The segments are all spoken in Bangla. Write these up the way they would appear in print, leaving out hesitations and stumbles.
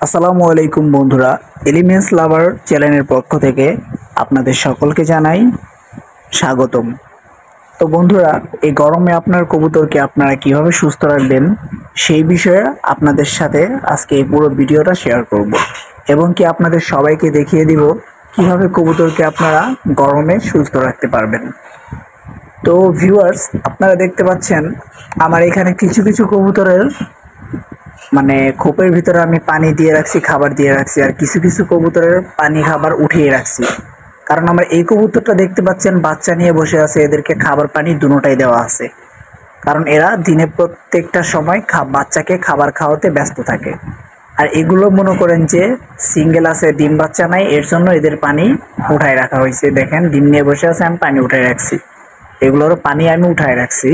আসসালামু আলাইকুম বন্ধুরা, এলিমেন্টস লাভার চ্যানেলের পক্ষ থেকে আপনাদের সকলকে জানাই স্বাগতম। তো বন্ধুরা, এই গরমে আপনার কবুতরকে আপনারা কিভাবে সুস্থ রাখবেন সেই বিষয়ে আপনাদের সাথে আজকে এই পুরো ভিডিওটা শেয়ার করব এবং কি আপনাদের সবাইকে দেখিয়ে দিব কিভাবে কবুতরকে আপনারা গরমে সুস্থ রাখতে পারবেন। তো ভিউয়ার্স, আপনারা দেখতে পাচ্ছেন আমার এখানে কিছু কিছু কবুতরের খোপের ভিতরে আমি পানি দিয়ে রাখছি, খাবার দিয়ে রাখছি, আর কিছু কিছু কবুতরের পানি খাবার উঠিয়ে রাখছি। কারণ আমার এই কবুতরটা দেখতে পাচ্ছেন বাচ্চা নিয়ে বসে আছে, এদেরকে খাবার পানি দুটোটাই দেওয়া আছে। কারণ এরা দিনে প্রত্যেকটা সময় বাচ্চাকে খাবার খাওয়াতে ব্যস্ত থাকে। আর এগুলো মনে করেন যে সিঙ্গেল আছে, ডিম বাচ্চা নাই, এর জন্য এদের পানি উঠায় রাখা হয়েছে। দেখেন ডিম নিয়ে বসে আছে, আমি পানি উঠায় রাখছি। এগুলোরও পানি আমি উঠায় রাখছি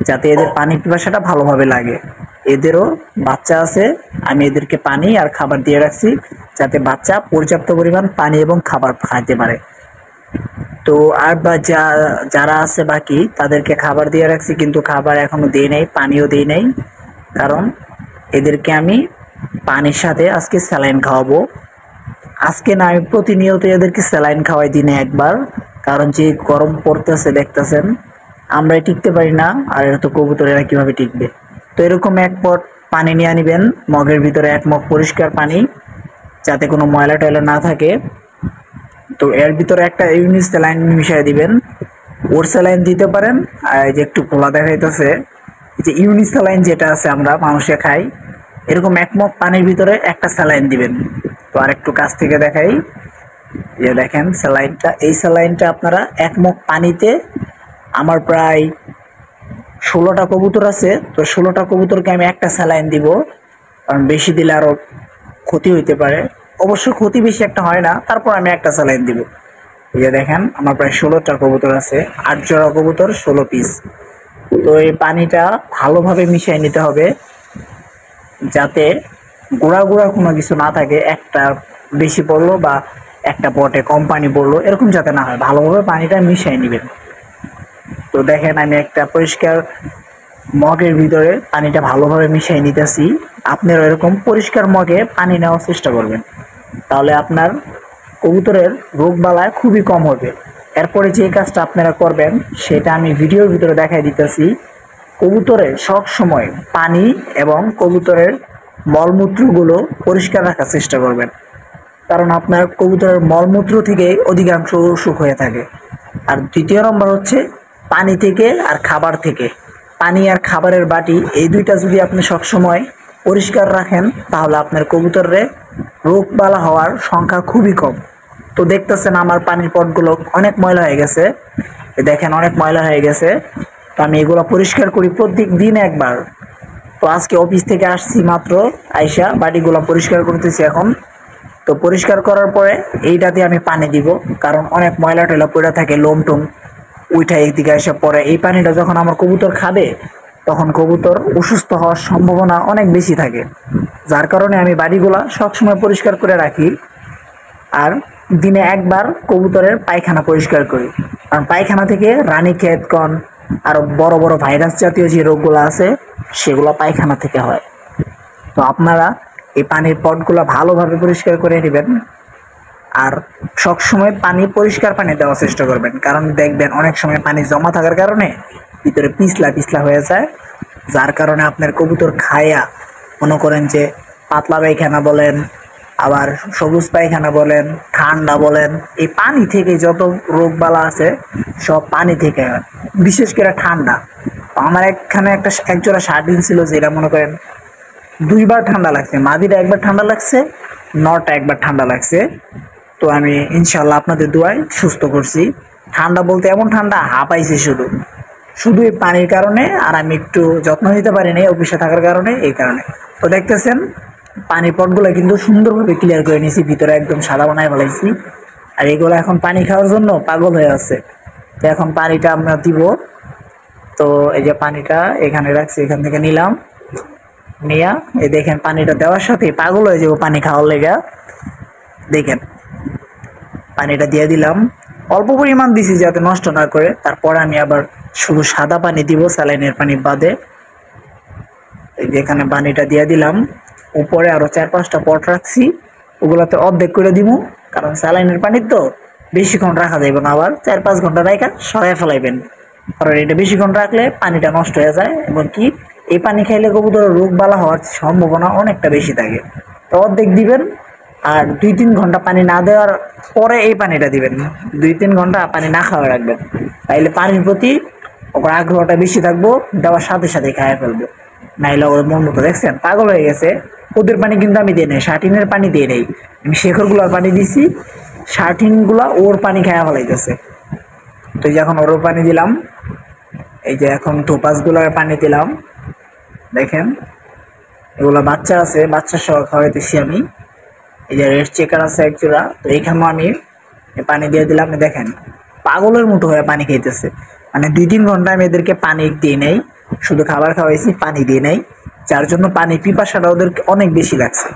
যাতে এদের পানি পিপাসাটা ভালোভাবে লাগে। এদেরও বাচ্চা আছে, আমি এদেরকে পানি আর খাবার দিয়ে রাখছি যাতে বাচ্চা পর্যাপ্ত পরিমাণ পানি এবং খাবার খাইতে পারে। তো আর যারা আছে বাকি তাদেরকে খাবার দিয়ে রাখছি, কিন্তু খাবার এখনো দিই নাই, পানিও দিই নাই। কারণ এদেরকে আমি পানির সাথে আজকে স্যালাইন খাওয়াবো। আজকে না, আমি প্রতিনিয়ত এদেরকে স্যালাইন খাওয়াই দিনে একবার। কারণ যে গরম পড়তেছে দেখতেছেন, আমরাই টিকতে পারি না, আর এরা তো কবুতরেরা কিভাবে টিকবে। তো এরকম এক পট পানি নিয়ে নিবেন, মগের ভিতরে এক মগ পরিষ্কার পানি, যাতে কোনো ময়লা টয়লা না থাকে। তো এর ভিতরে একটা ইউনিক স্যালাইন মিশিয়ে দিবেন। ওর স্যালাইন দিতে পারেন, আর এই যে একটু খোলা দেখাইতেছে, যে ইউনিক স্যালাইন যেটা আছে আমরা মানুষে খাই, এরকম এক মগ পানির ভিতরে একটা স্যালাইন দিবেন। তো আর একটু কাছ থেকে দেখাই, যে দেখেন স্যালাইনটা, এই স্যালাইনটা আপনারা এক মগ পানিতে, আমার প্রায় 16টা কবুতর আছে, তো 16টা কবুতরকে আমি একটা স্যালাইন দিব। কারণ বেশি দিলে আরো ক্ষতি হইতে পারে। অবশ্য ক্ষতি বেশি একটা হয় না, তারপর আমি একটা স্যালাইন দিব। এই যে দেখেন আমার প্রায় 16টা কবুতর আছে, 8 জোড়া কবুতর, 16 পিস। তো এই পানিটা ভালোভাবে মিশিয়ে নিতে হবে যাতে গুঁড়া গুঁড়া কোনো কিছু না থাকে। একটা বেশি পড়লো বা একটা পটে কম পানি পড়লো, এরকম যাতে না হয়, ভালোভাবে পানিটা মিশিয়ে নেবেন। তো দেখেন আমি একটা পরিষ্কার মগের ভিতরে পানিটা ভালোভাবে মিশিয়ে নিতেছি। আপনারা এরকম পরিষ্কার মগে পানি নেওয়ার চেষ্টা করবেন, তাহলে আপনার কবুতরের রোগবালাই খুবই কম হবে। এরপরে যে কাজটা আপনারা করবেন সেটা আমি ভিডিওর ভিতরে দেখাই দিতেছি। কবুতরের সব সময় পানি এবং কবুতরের মলমূত্রগুলো পরিষ্কার রাখার চেষ্টা করবেন। কারণ আপনার কবুতরের মলমূত্র থেকে অধিকাংশ অসুখ হয়ে থাকে। আর দ্বিতীয় নম্বর হচ্ছে পানি থেকে আর খাবার থেকে। পানি আর খাবারের বাটি, এই দুইটা যদি আপনি সবসময় পরিষ্কার রাখেন তাহলে আপনার কবুতরের রোগবালা হওয়ার সংখ্যা খুবই কম। তো দেখতেছেন আমার পানির পটগুলো অনেক ময়লা হয়ে গেছে, দেখেন অনেক ময়লা হয়ে গেছে। তো আমি এগুলো পরিষ্কার করি প্রত্যেক দিন একবার। তো আজকে অফিস থেকে আসছি মাত্র, আইসা বাটিগুলো পরিষ্কার করতেছি এখন। তো পরিষ্কার করার পরে এইটাতে আমি পানি দিব, কারণ অনেক ময়লা টয়লা পড়ে থাকে, লোম টোম উঠা একদিকে এসে পড়ে। এই পানিটা যখন আমার কবুতর খাবে তখন কবুতর অসুস্থ হওয়ার সম্ভাবনা অনেক বেশি থাকে। যার কারণে আমি বাড়িগুলা সবসময় পরিষ্কার করে রাখি। আর দিনে একবার কবুতরের পায়খানা পরিষ্কার করি, কারণ পায়খানা থেকে রানীক্ষেত কন আরো বড় বড় ভাইরাস জাতীয় যে রোগগুলো আছে সেগুলো পায়খানা থেকে হয়। তো আপনারা এই পানির পটগুলো ভালোভাবে পরিষ্কার করে নেবেন, আর সবসময় পানি পরিষ্কার পানি দেওয়ার চেষ্টা করবেন। কারণ দেখবেন অনেক সময় পানি জমা থাকার কারণে ভিতরে পিছলা পিছলা হয়ে যায়, যার কারণে আপনার কবুতর খায়া মনে করেন যে পাতলা পায়খানা বলেন, আবার সবুজ পায়খানা বলেন, ঠান্ডা বলেন, এই পানি থেকে যত রোগবালা আছে সব পানি থেকে হয়, বিশেষ করে ঠান্ডা। আমার এখানে এক জোড়া শার্টিন ছিল, যেটা মনে করেন 2বার ঠান্ডা লাগছে, মাদিটা একবার ঠান্ডা লাগছে, নটা একবার ঠান্ডা লাগছে। তো আমি ইনশাল্লাহ আপনাদের দোয়ায় সুস্থ করছি। ঠান্ডা বলতে এমন ঠান্ডা হাঁপাইছে শুধু শুধু এই পানির কারণে, আর আমি একটু যত্ন নিতে পারিনি অফিসে থাকার কারণে, এই কারণে। তো দেখতেছেন পানির পটগুলো কিন্তু সুন্দরভাবে ক্লিয়ার করে নিয়েছি, ভিতরে একদম সাদা বানায় ফেলাইছি। আর এগুলো এখন পানি খাওয়ার জন্য পাগল হয়ে আছে। তো এখন পানিটা আমরা দিব। তো এই যে পানিটা এখানে রাখছি, এখান থেকে নিলাম, নিয়া এই দেখেন পানিটা দেওয়ার সাথে পাগল হয়ে যাবো পানি খাওয়ার লেগা। দেখেন পানিটা দিয়ে দিলাম, অল্প পরিমাণ দিছি যাতে নষ্ট না করে। তারপর আমি আবার শুধু সাদা পানি দিব, স্যালাইনের পানি বাদে। এই যে এখানে পানিটা দিয়ে দিলাম। উপরে আরো 4-5টা পট রাখছি, ওগুলাতে অর্ধেক করে দিব। কারণ স্যালাইনের পানি তো বেশিক্ষণ রাখা যাবে না, আবার 4-5 ঘন্টা রাখা সরাই ফেলাইবেন। কারণ এটা বেশিক্ষণ রাখলে পানিটা নষ্ট হয়ে যায়, এবং কি এই পানি খাইলে কবুতরের রোগ বালা হওয়ার সম্ভাবনা অনেকটা বেশি থাকে। তো অর্ধেক দিবেন, আর 2-3 ঘন্টা পানি না দেওয়ার পরে এই পানিটা দিবেন। 2-3 ঘন্টা পানি না খাওয়া রাখবেন, তাইলে পানির প্রতি ওর আগ্রহটা বেশি থাকবো, দেওয়ার সাথে সাথে খাইয়ে ফেলবো। নাইলে ওর মন মতো, দেখছেন পাগল হয়ে গেছে। ওদের পানি কিন্তু আমি দিই নাই, শার্টিনের পানি দিয়ে নেই, আমি শেখর গুলার পানি দিছি, শার্টিন গুলা ওর পানি খাইয়া ফেলাইতেছে। তো যখন ওর পানি দিলাম, এই যে এখন থোপাস গুলার পানি দিলাম, দেখেন এগুলা বাচ্চা আছে, বাচ্চা সহ খাওয়াইতেছি আমি। এই যে রেড চেকার আছে এক জোড়া, তো এইখানেও আমি পানি দিয়ে দিলাম। দেখেন পাগলের মতো হয়ে পানি খাইতেছে, মানে 2-3 ঘন্টা আমি এদেরকে পানি দিয়ে নেই, শুধু খাবার খাওয়াইছি, পানি দিয়ে নেই, যার জন্য পানি পিপাসাটা ওদের অনেক বেশি লাগছে।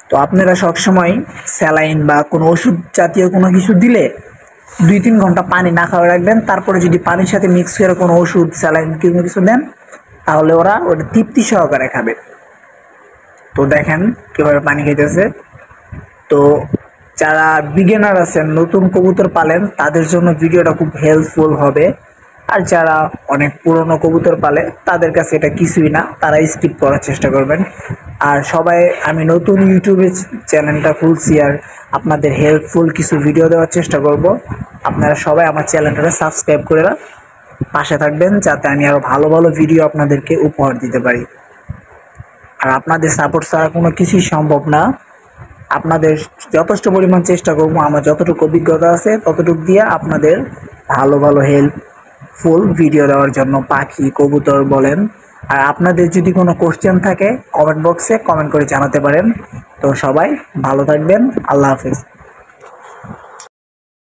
তো আপনারা সবসময় স্যালাইন বা কোনো ওষুধ জাতীয় কোনো কিছু দিলে 2-3 ঘন্টা পানি না খাওয়া রাখবেন। তারপরে যদি পানির সাথে মিক্স করে কোনো ওষুধ স্যালাইন কোনো কিছু দেন, তাহলে ওরা ওটা তৃপ্তি সহকারে খাবে। তো দেখেন কিভাবে পানি খাইতেছে। তো যারা বিগিনার আছেন, নতুন কবুতর পালেন, তাদের জন্য ভিডিওটা খুব হেল্পফুল হবে। আর যারা অনেক পুরনো কবুতর পালে, তাদের কাছে এটা কিছুই না, তারা স্কিপ করার চেষ্টা করবেন। আর সবাই, আমি নতুন ইউটিউবে চ্যানেলটা খুলছি, আর আপনাদের হেল্পফুল কিছু ভিডিও দেওয়ার চেষ্টা করব। আপনারা সবাই আমার চ্যানেলটা সাবস্ক্রাইব করে পাশে থাকবেন, যাতে আমি আরও ভালো ভালো ভিডিও আপনাদেরকে উপহার দিতে পারি। আর আপনাদের সাপোর্ট ছাড়া কোনো কিছুই সম্ভব না। আপনাদের যথেষ্ট পরিমাণ চেষ্টা করবো, আমার যতটুকু অভিজ্ঞতা আছে ততটুকু দিয়ে আপনাদের ভালো ভালো হেল্পফুল ভিডিও দেওয়ার জন্য, পাখি কবুতর বলেন। আর আপনাদের যদি কোনো কোশ্চেন থাকে কমেন্ট বক্সে কমেন্ট করে জানাতে পারেন। তো সবাই ভালো থাকবেন, আল্লাহ হাফেজ।